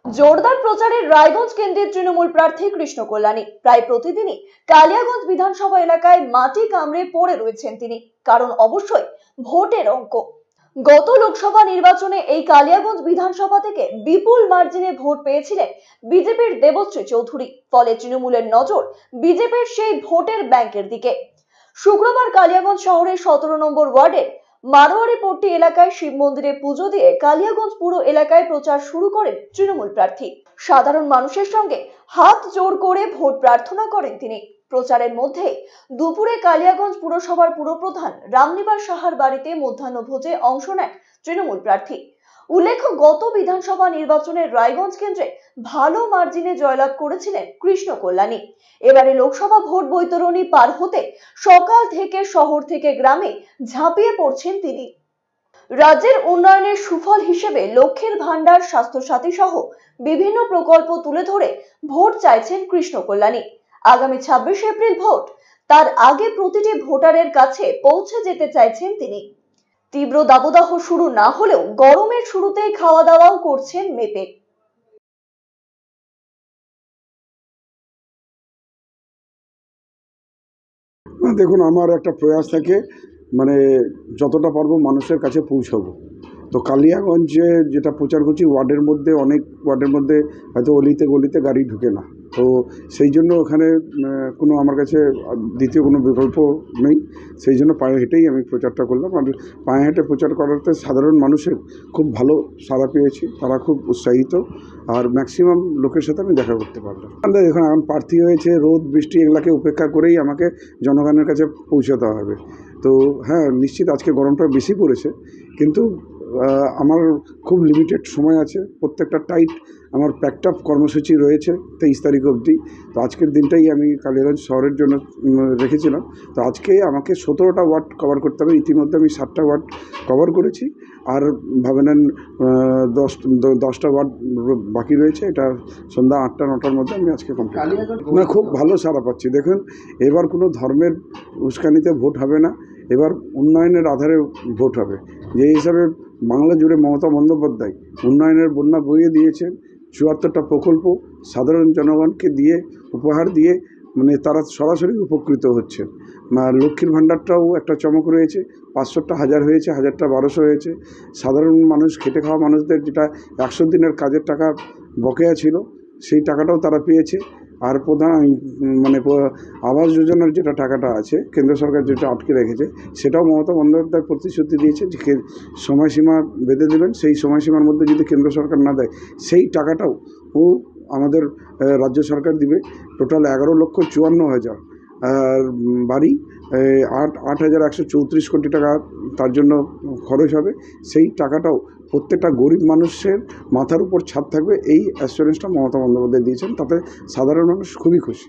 জোরদার প্রচারের রায়গঞ্জ কেন্দ্রের তৃণমূল প্রার্থী কৃষ্ণ কল্যাণী প্রায় প্রতিদিনই কালিয়াগঞ্জ বিধানসভা এলাকায় মাটি কামড়ে পড়ে রয়েছেন তিনি। কারণ অবশ্যই ভোটের অঙ্ক। গত লোকসভা নির্বাচনে এই কালিয়াগঞ্জ বিধানসভা থেকে বিপুল মার্জিনে ভোট পেয়েছিলেন বিজেপির দেবশ্রী চৌধুরী। ফলে তৃণমূলের নজর বিজেপির সেই ভোটের ব্যাংকের দিকে। শুক্রবার কালিয়াগঞ্জ শহরের 17 নম্বর ওয়ার্ডের মারোয়ারিপট্টি এলাকায় শিব মন্দিরে পুজো দিয়ে কালিয়াগঞ্জ পুরো এলাকায় প্রচার শুরু করেন তৃণমূল প্রার্থী। সাধারণ মানুষের সঙ্গে হাত জোড় করে ভোট প্রার্থনা করেন তিনি। প্রচারের মধ্যে দুপুরে কালিয়াগঞ্জ পুরসভার পুরপ্রধান রামনিবাস সাহার বাড়িতে মধ্যাহ্নভোজে অংশ নেন তৃণমূল প্রার্থী। উল্লেখ্য, গত বিধানসভা নির্বাচনের রায়গঞ্জ কেন্দ্রে ভালো মার্জিনে জয়লাভ করেছিলেন কৃষ্ণ কল্যাণী। এবারে লোকসভা ভোট বৈতরণী পার হতে সকাল থেকে শহর থেকে গ্রামে ঝাঁপিয়ে পড়ছেন তিনি। রাজ্যের উন্নয়নের সুফল হিসেবে লক্ষ্মীর ভান্ডার, স্বাস্থ্যসাথী সহ বিভিন্ন প্রকল্প তুলে ধরে ভোট চাইছেন কৃষ্ণ কল্যাণী। আগামী 26 এপ্রিল ভোট, তার আগে প্রতিটি ভোটারের কাছে পৌঁছে যেতে চাইছেন তিনি। তীব্র দাবদাহ শুরু না হলেও গরমের শুরুতেই খাওয়া দাওয়াও করছেন মেপে। দেখুন, আমার একটা প্রয়াস থাকে, মানে যতটা পারবো মানুষের কাছে পৌঁছাবো। তো কালিয়াগঞ্জে যেটা প্রচার করছি, অনেক ওয়ার্ডের মধ্যে হয়তো অলিতে গলিতে গাড়ি ঢুকে না। তো সেই জন্য ওখানে কোনো আমার কাছে দ্বিতীয় কোনো বিকল্প নেই। সেই জন্য পায়ে হেঁটেই আমি প্রচারটা করলাম। আর পায়ে হেঁটে প্রচার করাতে সাধারণ মানুষের খুব ভালো সাড়া পেয়েছি, তারা খুব উৎসাহিত। আর ম্যাক্সিমাম লোকের সাথে আমি দেখা করতে পারলাম। দেখুন, এখন প্রার্থী হয়েছে, রোদ বৃষ্টি এগুলাকে উপেক্ষা করেই আমাকে জনগণের কাছে পৌঁছাতে হবে। তো হ্যাঁ, নিশ্চিত আজকে গরমটা বেশি পড়েছে, কিন্তু আমার খুব লিমিটেড সময় আছে। প্রত্যেকটা টাইট আমার প্যাকড আপ কর্মসূচি রয়েছে 23 তারিখ অবধি। তো আজকের দিনটাই আমি কালিয়াগঞ্জ শহরের জন্য রেখেছিলাম। তো আজকে আমাকে 17টা ওয়ার্ড কভার করতে হবে। ইতিমধ্যে আমি 7টা ওয়ার্ড কভার করেছি, আর ভাবে নেন 10টা ওয়ার্ড বাকি রয়েছে। এটা সন্ধ্যা 8টা-9টার মধ্যে আমি আজকে কমপ্লিট করব। না, খুব ভালো সাড়া পাচ্ছি। দেখুন, এবার কোনো ধর্মের উস্কানিতে ভোট হবে না, এবার উন্নয়নের আধারে ভোট হবে। যে হিসাবে বাংলা জুড়ে মমতা বন্দ্যোপাধ্যায় উন্নয়নের বন্যা বইয়ে দিয়েছেন, 74টা প্রকল্প সাধারণ জনগণকে দিয়ে উপহার দিয়ে, মানে তারা সরাসরি উপকৃত হচ্ছেন। লক্ষ্মীর ভাণ্ডারটাও একটা চমক রয়েছে, 500টা 1000 হয়েছে, 1000টা 1200 হয়েছে। সাধারণ মানুষ, খেটে খাওয়া মানুষদের যেটা 100 দিনের কাজের টাকা বকেয়া ছিল, সেই টাকাটাও তারা পেয়েছে। আর আবাস যোজনার যেটা টাকাটা আছে, কেন্দ্র সরকার যেটা আটকে রেখেছে, সেটাও মমতা বন্দ্যোপাধ্যায় প্রতিশ্রুতি দিয়েছে যে সময়সীমা বেঁধে দেবেন। সেই সময়সীমার মধ্যে যদি কেন্দ্র সরকার না দেয়, সেই টাকাটাও আমাদের রাজ্য সরকার দিবে। টোটাল 11,54,000 বাড়ি, 8,134 কোটি টাকা তার জন্য খরচ হবে। সেই টাকাটাও প্রত্যেকটা গরিব মানুষের মাথার উপর ছাদ থাকবে, এই অ্যাসুরেন্সটা মমতা বন্দ্যোপাধ্যায় দিয়েছেন। তাতে সাধারণ মানুষ খুবই খুশি।